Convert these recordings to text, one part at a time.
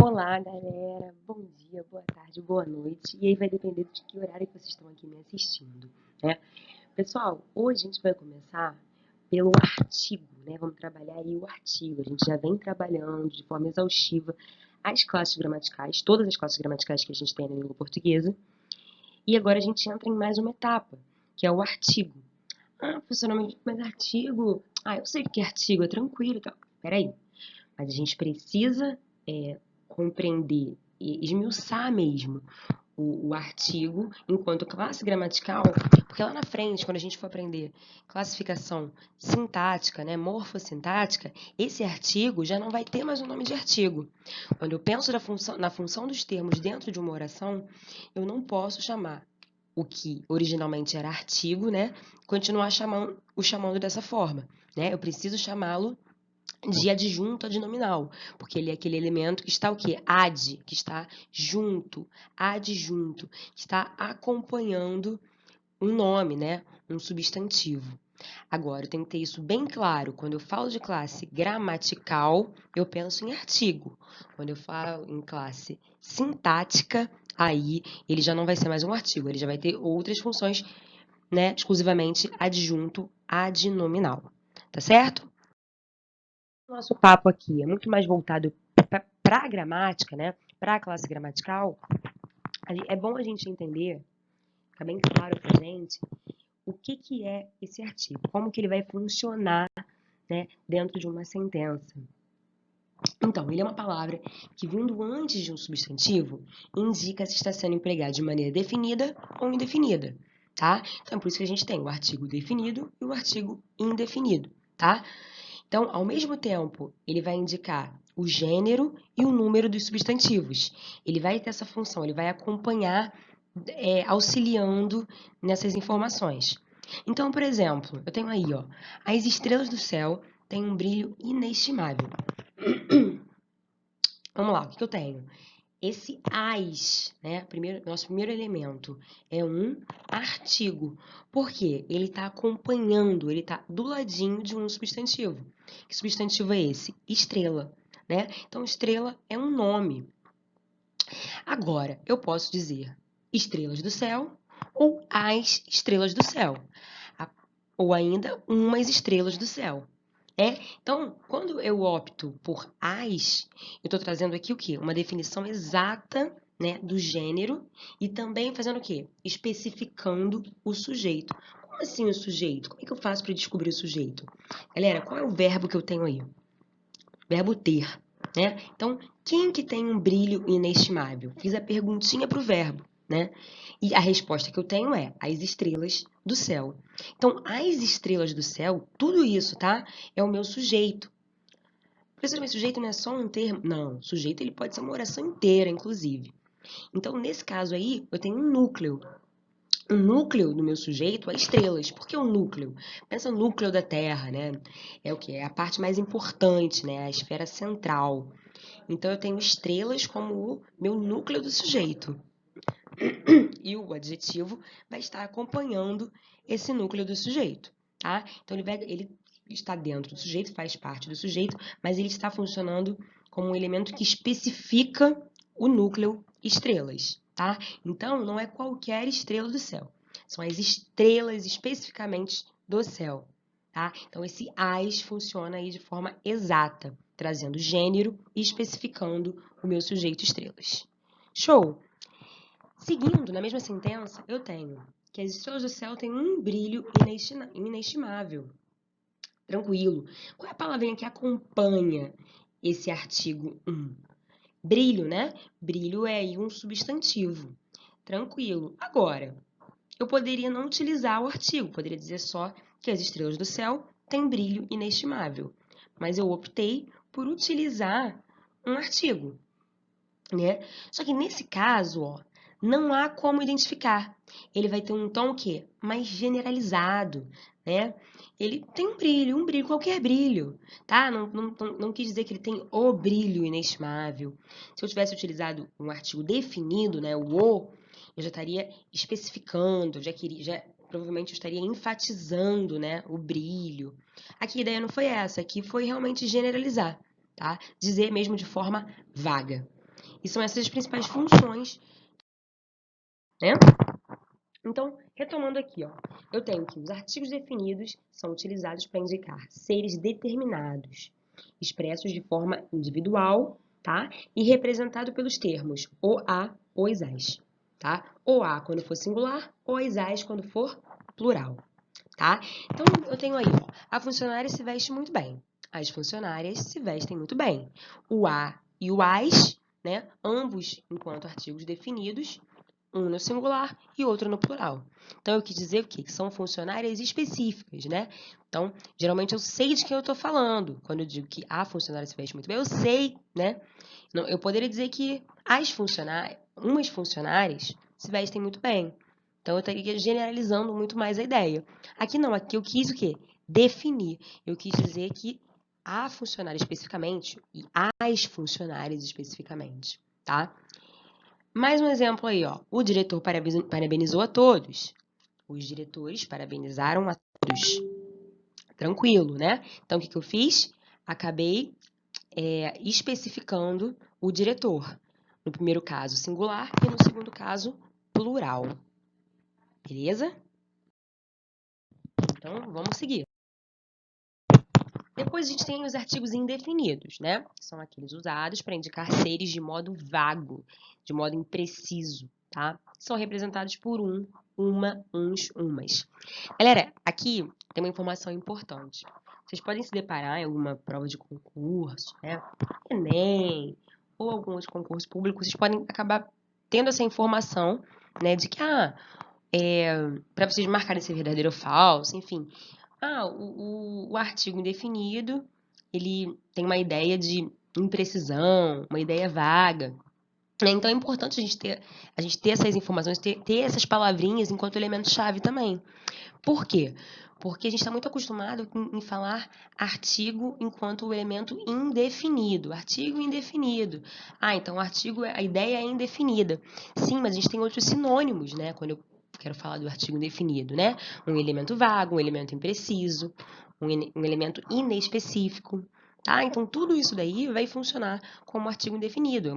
Olá, galera. Bom dia, boa tarde, boa noite. E aí vai depender de que horário que vocês estão aqui me assistindo, né? Pessoal, hoje a gente vai começar pelo artigo, né? Vamos trabalhar aí o artigo. A gente já vem trabalhando de forma exaustiva as classes gramaticais, todas as classes gramaticais que a gente tem na língua portuguesa. E agora a gente entra em mais uma etapa, que é o artigo. Ah, professora, mas artigo... Ah, eu sei o que é artigo, é tranquilo e tal. Peraí. Mas a gente precisa compreender e esmiuçar mesmo o artigo enquanto classe gramatical, porque lá na frente, quando a gente for aprender classificação sintática, né, morfossintática, esse artigo já não vai ter mais o nome de artigo. Quando eu penso na função dos termos dentro de uma oração, eu não posso chamar o que originalmente era artigo, né, continuar chamando dessa forma, né? Eu preciso chamá-lo de adjunto adnominal, porque ele é aquele elemento que está o quê? Ad, que está junto, adjunto, que está acompanhando um nome, né? Um substantivo. Agora, eu tenho que ter isso bem claro. Quando eu falo de classe gramatical, eu penso em artigo. Quando eu falo em classe sintática, aí ele já não vai ser mais um artigo, ele já vai ter outras funções, né? Exclusivamente adjunto adnominal. Tá certo? Nosso papo aqui é muito mais voltado para a gramática, né? Para a classe gramatical. É bom a gente entender, ficar bem claro para a gente, o que é esse artigo, como que ele vai funcionar, né, dentro de uma sentença. Então, ele é uma palavra que, vindo antes de um substantivo, indica se está sendo empregado de maneira definida ou indefinida, tá? Então, é por isso que a gente tem o artigo definido e o artigo indefinido, tá? Então, ao mesmo tempo, ele vai indicar o gênero e o número dos substantivos. Ele vai ter essa função, ele vai acompanhar, auxiliando nessas informações. Então, por exemplo, eu tenho aí, ó, as estrelas do céu têm um brilho inestimável. Vamos lá, o que eu tenho? Esse as, né, nosso primeiro elemento, é um artigo. Por quê? Ele está acompanhando, ele está do ladinho de um substantivo. Que substantivo é esse? Estrela, né? Então, estrela é um nome. Agora, eu posso dizer estrelas do céu ou as estrelas do céu. Ou ainda umas estrelas do céu. Então, quando eu opto por as, eu estou trazendo aqui o quê? Uma definição exata, né, do gênero e também fazendo o quê? Especificando o sujeito. Como assim o sujeito? Como é que eu faço para descobrir o sujeito? Galera, qual é o verbo que eu tenho aí? Verbo ter, né? Então, quem que tem um brilho inestimável? Fiz a perguntinha para o verbo, né? E a resposta que eu tenho é as estrelas do céu. Então, as estrelas do céu, tudo isso, tá? É o meu sujeito. Professor, mas sujeito não é só um termo? Não, sujeito ele pode ser uma oração inteira, inclusive. Então, nesse caso aí, eu tenho um núcleo. O núcleo do meu sujeito é estrelas. Por que o núcleo? Pensa no núcleo da Terra, né? É o que? É a parte mais importante, né? A esfera central. Então, eu tenho estrelas como o meu núcleo do sujeito. E o adjetivo vai estar acompanhando esse núcleo do sujeito, tá? Então, ele está dentro do sujeito, faz parte do sujeito, mas ele está funcionando como um elemento que especifica o núcleo estrelas, tá? Então, não é qualquer estrela do céu, são as estrelas especificamente do céu, tá? Então, esse as funciona aí de forma exata, trazendo gênero e especificando o meu sujeito estrelas. Show! Seguindo, na mesma sentença, eu tenho que as estrelas do céu têm um brilho inestimável. Tranquilo. Qual é a palavrinha que acompanha esse artigo 1? Brilho, né? Brilho é aí um substantivo. Tranquilo. Agora, eu poderia não utilizar o artigo, poderia dizer só que as estrelas do céu têm brilho inestimável. Mas eu optei por utilizar um artigo, né? Só que nesse caso, ó, não há como identificar. Ele vai ter um tom o quê? Mais generalizado, né? Ele tem um brilho, qualquer brilho, tá? Não quis dizer que ele tem o brilho inestimável. Se eu tivesse utilizado um artigo definido, né, eu já estaria especificando, provavelmente eu estaria enfatizando, né, o brilho. Aqui a ideia não foi essa, aqui foi realmente generalizar, tá? Dizer mesmo de forma vaga. E são essas as principais funções, né? Então, retomando aqui, ó, eu tenho que os artigos definidos são utilizados para indicar seres determinados, expressos de forma individual, tá? E representado pelos termos o a, os as, tá? O a quando for singular, os as quando for plural, tá? Então, eu tenho aí, ó, a funcionária se veste muito bem. As funcionárias se vestem muito bem. O a e o as, né? Ambos enquanto artigos definidos, um no singular e outro no plural. Então, eu quis dizer o quê? Que são funcionárias específicas, né? Então, geralmente eu sei de quem eu estou falando. Quando eu digo que a funcionária se veste muito bem, eu sei, né? Eu poderia dizer que umas funcionárias se vestem muito bem. Então, eu estaria generalizando muito mais a ideia. Aqui não, aqui eu quis o quê? Definir. Eu quis dizer que a funcionária especificamente e as funcionárias especificamente, tá? Mais um exemplo aí, ó. O diretor parabenizou a todos. Os diretores parabenizaram a todos. Tranquilo, né? Então, o que eu fiz? Acabei especificando o diretor. No primeiro caso, singular, e no segundo caso, plural. Beleza? Então, vamos seguir. Depois a gente tem os artigos indefinidos, né? São aqueles usados para indicar seres de modo vago, de modo impreciso, tá? São representados por uma, uns, umas. Galera, aqui tem uma informação importante. Vocês podem se deparar em alguma prova de concurso, né? Enem, ou algum outro concurso público, vocês podem acabar tendo essa informação, né? De que, para vocês marcarem se é verdadeiro ou falso, enfim. O artigo indefinido, ele tem uma ideia de imprecisão, uma ideia vaga. Né? Então, é importante a gente ter essas informações, ter essas palavrinhas enquanto elemento-chave também. Por quê? Porque a gente está muito acostumado em falar artigo enquanto elemento indefinido. Artigo indefinido. Então o artigo, a ideia é indefinida. Sim, mas a gente tem outros sinônimos, né? Quando eu quero falar do artigo indefinido, né? Um elemento vago, um elemento impreciso, um elemento inespecífico. Tá? Então, tudo isso daí vai funcionar como artigo indefinido.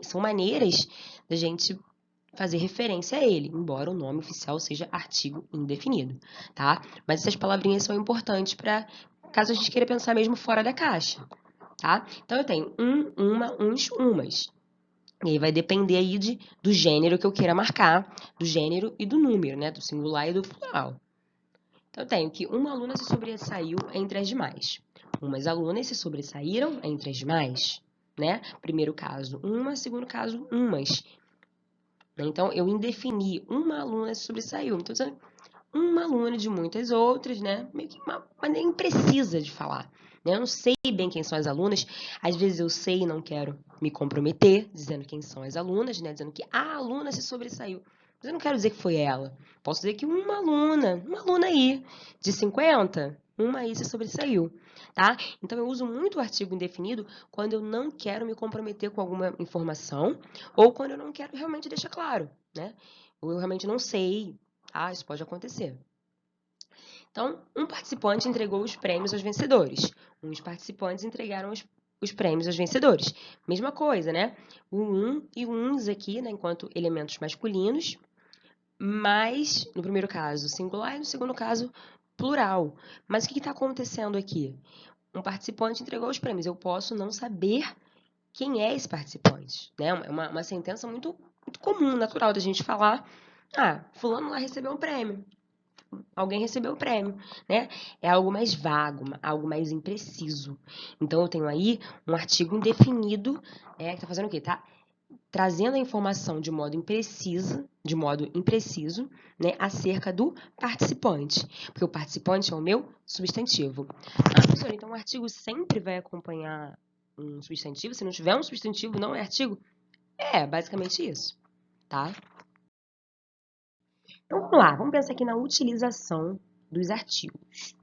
São maneiras da gente fazer referência a ele, embora o nome oficial seja artigo indefinido, tá? Mas essas palavrinhas são importantes para caso a gente queira pensar mesmo fora da caixa, tá? Então, eu tenho uma, uns, umas. E aí vai depender aí do gênero que eu queira marcar, do gênero e do número, né? Do singular e do plural. Então, eu tenho que uma aluna se sobressaiu entre as demais. Umas alunas se sobressaíram entre as demais, né? Primeiro caso, uma, segundo caso, umas. Então, eu indefini, uma aluna se sobressaiu. Então, uma aluna de muitas outras, né? Meio que uma maneira imprecisa de falar. Né? Eu não sei bem quem são as alunas. Às vezes eu sei e não quero me comprometer, dizendo quem são as alunas, né? Dizendo que a aluna se sobressaiu. Mas eu não quero dizer que foi ela. Posso dizer que uma aluna aí, de 50, uma aí se sobressaiu, tá? Então, eu uso muito o artigo indefinido quando eu não quero me comprometer com alguma informação ou quando eu não quero realmente deixar claro, né? Ou eu realmente não sei, tá? Isso pode acontecer. Então, um participante entregou os prêmios aos vencedores. Uns participantes entregaram os prêmios aos vencedores. Mesma coisa, né? O e o uns aqui, né, enquanto elementos masculinos, mas no primeiro caso singular e no segundo caso plural. Mas o que está acontecendo aqui? Um participante entregou os prêmios. Eu posso não saber quem é esse participante, né? É uma sentença muito, muito comum, natural da gente falar. Fulano lá recebeu um prêmio. Alguém recebeu o prêmio, né? É algo mais vago, algo mais impreciso. Então, eu tenho aí um artigo indefinido, que tá fazendo o quê? Tá trazendo a informação de modo impreciso, né, acerca do participante. Porque o participante é o meu substantivo. Professora, então o artigo sempre vai acompanhar um substantivo? Se não tiver um substantivo, não é artigo? É, basicamente isso, tá? Então, vamos lá, vamos pensar aqui na utilização dos artigos.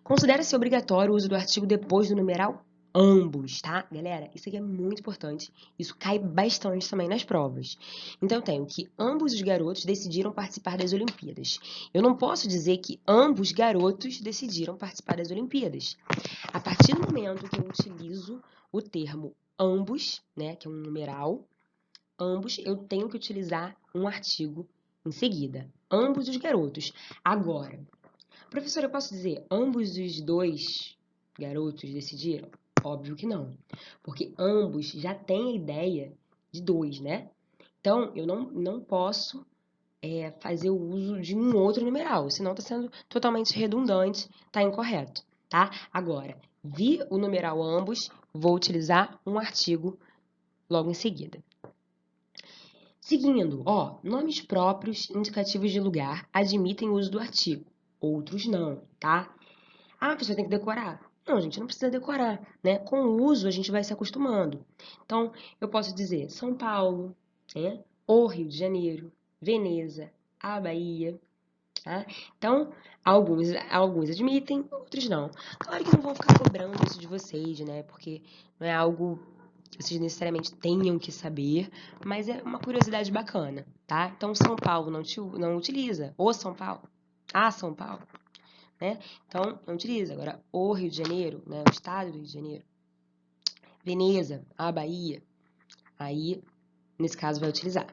Considera-se obrigatório o uso do artigo depois do numeral ambos, tá? Galera, isso aqui é muito importante. Isso cai bastante também nas provas. Então, eu tenho que ambos os garotos decidiram participar das Olimpíadas. Eu não posso dizer que ambos garotos decidiram participar das Olimpíadas. A partir do momento que eu utilizo o termo ambos, né, que é um numeral, ambos eu tenho que utilizar um artigo em seguida. Ambos os garotos. Agora, professora, eu posso dizer ambos os dois garotos decidiram? Óbvio que não, porque ambos já têm a ideia de dois, né? Então, eu não posso fazer o uso de um outro numeral, senão está sendo totalmente redundante, está incorreto, tá? Agora, vi o numeral ambos, vou utilizar um artigo logo em seguida. Seguindo, nomes próprios indicativos de lugar admitem o uso do artigo, outros não, tá? Ah, a pessoa tem que decorar. Não, gente, não precisa decorar, né? Com o uso, a gente vai se acostumando. Então, eu posso dizer São Paulo, né? O Rio de Janeiro, Veneza, a Bahia, tá? Então, alguns admitem, outros não. Claro que não vou ficar cobrando isso de vocês, né? Porque não é algo que vocês necessariamente tenham que saber, mas é uma curiosidade bacana, tá? Então, São Paulo não utiliza. O São Paulo. A São Paulo. Né? Então, não utiliza. Agora, o Rio de Janeiro, né? O estado do Rio de Janeiro. Veneza, a Bahia. Aí, nesse caso, vai utilizar.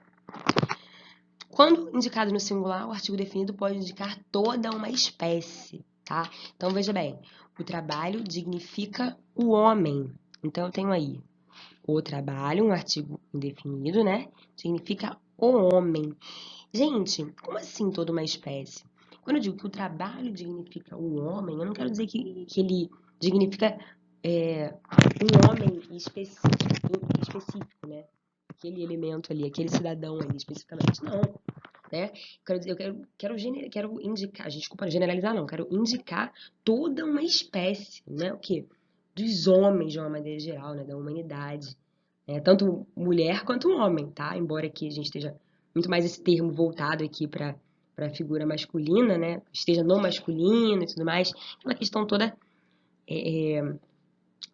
Quando indicado no singular, o artigo definido pode indicar toda uma espécie, tá? Então, veja bem. O trabalho dignifica o homem. Então, eu tenho aí o trabalho, um artigo indefinido, né? Significa o homem. Gente, como assim toda uma espécie? Quando eu digo que o trabalho dignifica o homem, eu não quero dizer que ele dignifica um homem específico, né? Aquele elemento ali, aquele cidadão ali especificamente. Não, né? Quero indicar, desculpa, generalizar não, quero indicar toda uma espécie, né? O quê? Dos homens de uma maneira geral, né? Da humanidade. Tanto mulher quanto homem, tá? Embora aqui a gente esteja muito mais esse termo voltado aqui para a figura masculina, né? Esteja no masculino e tudo mais, aquela questão toda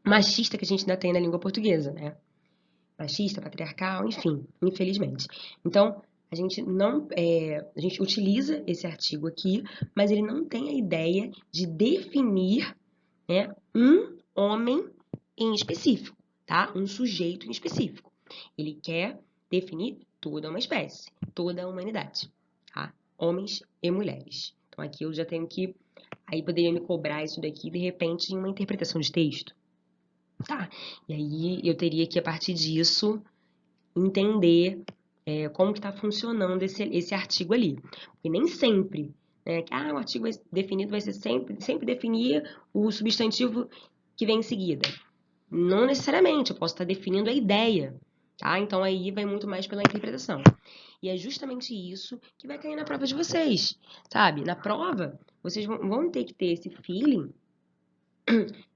machista que a gente ainda tem na língua portuguesa, né? Machista, patriarcal, enfim, infelizmente. Então, a gente a gente utiliza esse artigo aqui, mas ele não tem a ideia de definir, né, um homem em específico, tá? Um sujeito em específico. Ele quer definir toda uma espécie, toda a humanidade, tá? Homens e mulheres. Então, aqui eu já tenho que... Aí poderia me cobrar isso daqui, de repente, em uma interpretação de texto. Tá? E aí eu teria que, a partir disso, entender como que está funcionando esse artigo ali. Porque nem sempre, né, que o artigo definido vai ser sempre definir o substantivo que vem em seguida. Não necessariamente, eu posso estar definindo a ideia, tá? Então aí vai muito mais pela interpretação. E é justamente isso que vai cair na prova de vocês, sabe? Na prova, vocês vão ter que ter esse feeling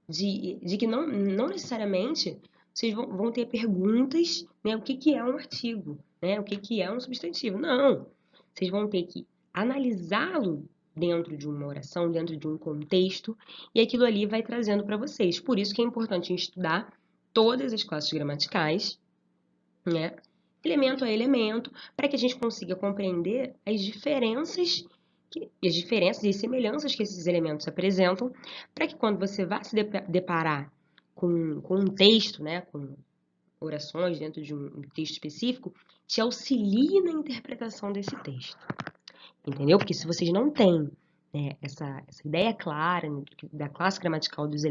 de que não necessariamente vocês vão ter perguntas, né? O que é um artigo, né? O que é um substantivo. Não, vocês vão ter que analisá-lo dentro de uma oração, dentro de um contexto, e aquilo ali vai trazendo para vocês. Por isso que é importante estudar todas as classes gramaticais, né? Elemento a elemento, para que a gente consiga compreender as diferenças e as semelhanças que esses elementos apresentam, para que quando você vá se deparar com um texto, né, com orações dentro de um texto específico, te auxilie na interpretação desse texto. Entendeu? Porque se vocês não têm, né, essa ideia clara da classe gramatical, dos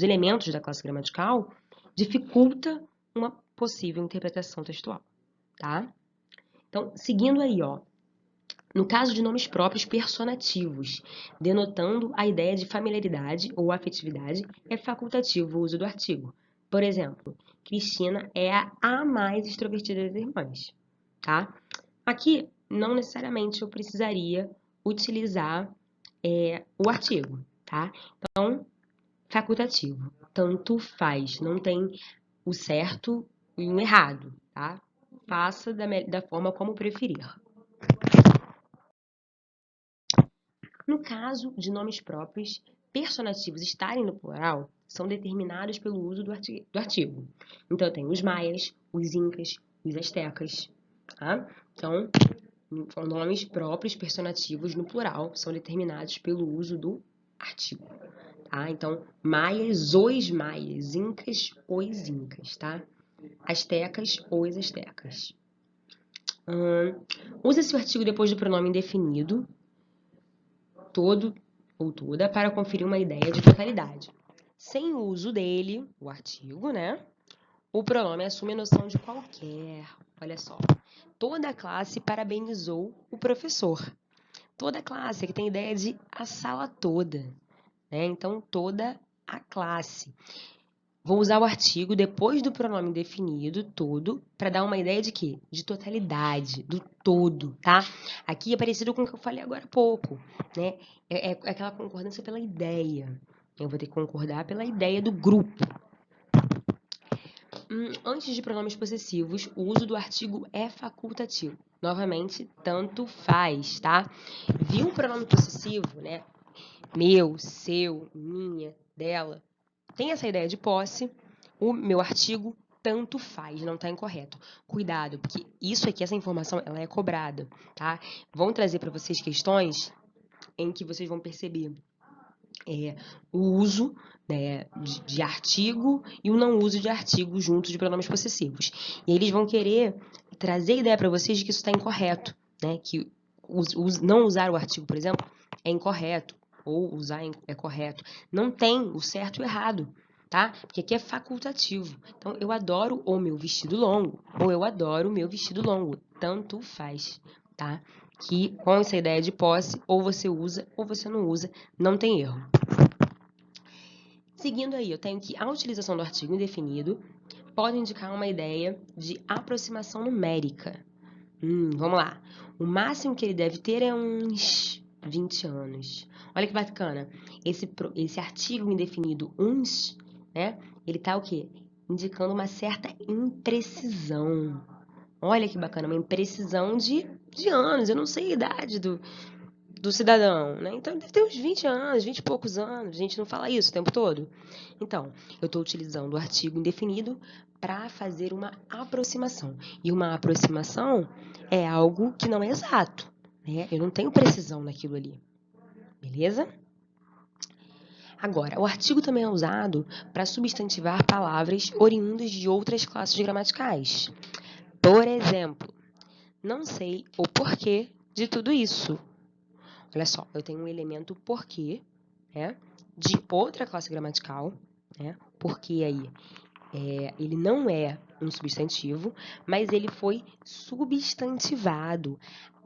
elementos da classe gramatical, dificulta uma possível interpretação textual, tá? Então, seguindo aí, no caso de nomes próprios personativos, denotando a ideia de familiaridade ou afetividade, é facultativo o uso do artigo. Por exemplo, Cristina é a mais extrovertida das irmãs, tá? Aqui, não necessariamente eu precisaria utilizar o artigo, tá? Então, facultativo, tanto faz, não tem o certo e o errado, tá? Faça da forma como preferir. No caso de nomes próprios, personativos estarem no plural, são determinados pelo uso do artigo. Então, tem os maias, os incas, os astecas, tá? Então, nomes próprios personativos no plural são determinados pelo uso do artigo, tá? Então, maias, os maias, incas, os incas, tá? astecas ou os astecas. Usa-se o artigo depois do pronome indefinido, todo ou toda, para conferir uma ideia de totalidade. Sem o uso dele, o artigo, né? O pronome assume a noção de qualquer. Olha só. Toda a classe parabenizou o professor. Toda a classe, que tem ideia de a sala toda, né? Então, toda a classe. Vou usar o artigo depois do pronome definido, todo, para dar uma ideia de quê? De totalidade, do todo, tá? Aqui é parecido com o que eu falei agora há pouco, né? É aquela concordância pela ideia. Eu vou ter que concordar pela ideia do grupo. Antes de pronomes possessivos, o uso do artigo é facultativo. Novamente, tanto faz, tá? Viu um pronome possessivo, né? Meu, seu, minha, dela. Tem essa ideia de posse, o meu artigo tanto faz, não está incorreto. Cuidado, porque isso aqui, essa informação, ela é cobrada, tá? Vão trazer para vocês questões em que vocês vão perceber o uso, né, de artigo e o não uso de artigo junto de pronomes possessivos. E eles vão querer trazer a ideia para vocês de que isso está incorreto, né? Que não usar o artigo, por exemplo, é incorreto, ou usar é correto. Não tem o certo e o errado, tá? Porque aqui é facultativo. Então, eu adoro o meu vestido longo, ou eu adoro o meu vestido longo. Tanto faz, tá? Que com essa ideia de posse, ou você usa ou você não usa, não tem erro. Seguindo aí, eu tenho que a utilização do artigo indefinido pode indicar uma ideia de aproximação numérica. Vamos lá. O máximo que ele deve ter é uns 20 anos. Olha que bacana. Esse artigo indefinido, uns, né? Ele tá o quê? Indicando uma certa imprecisão. Olha que bacana, uma imprecisão de anos. Eu não sei a idade do cidadão, né? Então, ele deve ter uns 20 anos, 20 e poucos anos. A gente não fala isso o tempo todo. Então, eu estou utilizando o artigo indefinido para fazer uma aproximação. E uma aproximação é algo que não é exato, né? Eu não tenho precisão naquilo ali. Beleza? Agora, o artigo também é usado para substantivar palavras oriundas de outras classes gramaticais. Por exemplo, não sei o porquê de tudo isso. Olha só, eu tenho um elemento porquê, né, de outra classe gramatical, né? Porque aí ele não é um substantivo, mas ele foi substantivado.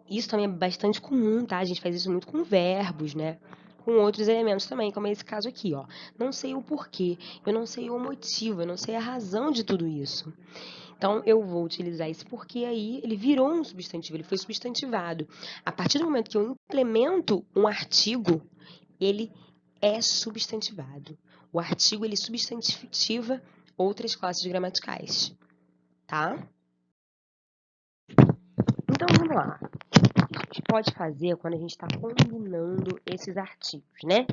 Isso também é bastante comum, tá? A gente faz isso muito com verbos, né? Com outros elementos também, como é esse caso aqui, ó. Não sei o porquê, eu não sei o motivo, eu não sei a razão de tudo isso. Então, eu vou utilizar esse porquê aí, ele virou um substantivo, ele foi substantivado. A partir do momento que eu implemento um artigo, ele é substantivado. O artigo, ele substantiva outras classes gramaticais, tá? Então, vamos lá. O que a gente pode fazer quando a gente está combinando esses artigos, né?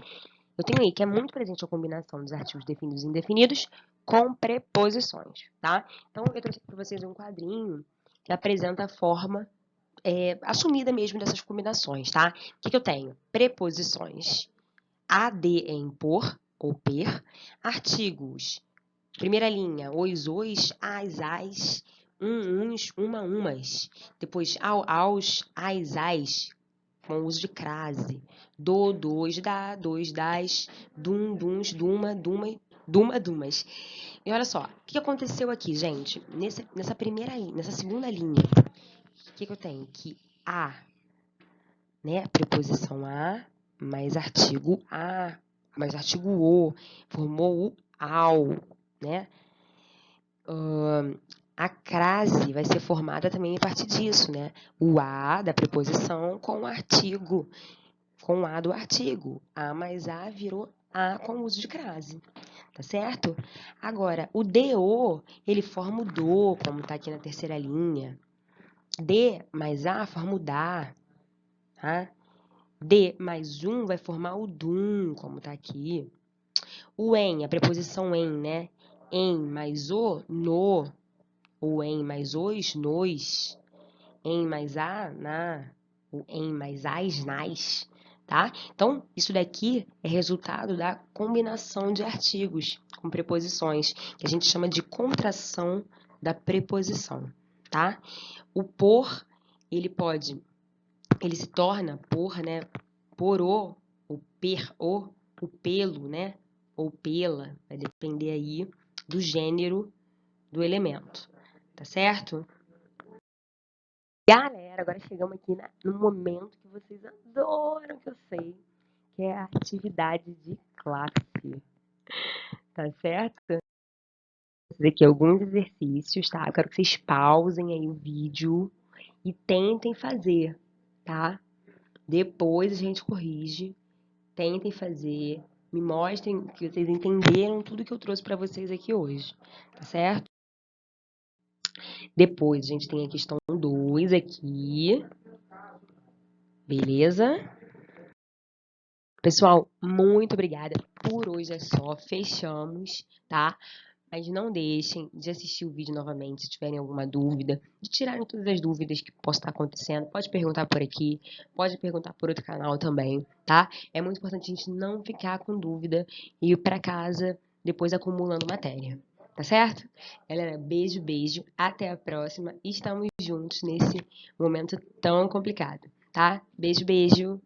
Eu tenho aí que é muito presente a combinação dos artigos definidos e indefinidos com preposições, tá? Então, eu trouxe aqui para vocês um quadrinho que apresenta a forma assumida mesmo dessas combinações, tá? O que eu tenho? Preposições ad em por ou per, artigos, primeira linha, os, as, uns, umas, depois aos, as, com o uso de crase, dois, dois, das, duns, dumas. E olha só, o que aconteceu aqui, gente? Nessa segunda linha, o que eu tenho? Que a, né? Preposição mais artigo o, formou o ao, né? A crase vai ser formada também a partir disso, né? O a da preposição com o artigo, com o a do artigo. A mais a virou a com o uso de crase, tá certo? Agora, o do, ele forma o do, como tá aqui na terceira linha. D mais a forma o da, tá? D mais um vai formar o dum, como tá aqui. O em, a preposição em, né? Em mais o, no. O em mais os, nos. Em mais a, na. O em mais as, nas. Tá? Então, isso daqui é resultado da combinação de artigos com preposições, que a gente chama de contração da preposição, tá? O por, ele se torna por, né? Por o per, o pelo, né? Ou pela, vai depender aí do gênero do elemento, tá certo? Galera, agora chegamos aqui no momento que vocês adoram, que eu sei, que é a atividade de classe, tá certo? Vou fazer aqui alguns exercícios, tá? Eu quero que vocês pausem aí o vídeo e tentem fazer, tá? Depois a gente corrige, tentem fazer, me mostrem que vocês entenderam tudo que eu trouxe para vocês aqui hoje, tá certo? Depois a gente tem a questão 2 aqui, beleza? Pessoal, muito obrigada. Por hoje é só, fechamos, tá? Mas não deixem de assistir o vídeo novamente se tiverem alguma dúvida, de tirarem todas as dúvidas que possam estar acontecendo. Pode perguntar por aqui, pode perguntar por outro canal também, tá? É muito importante a gente não ficar com dúvida e ir para casa depois acumulando matéria, tá certo? Galera, beijo, beijo, até a próxima. Estamos juntos nesse momento tão complicado, tá? Beijo, beijo.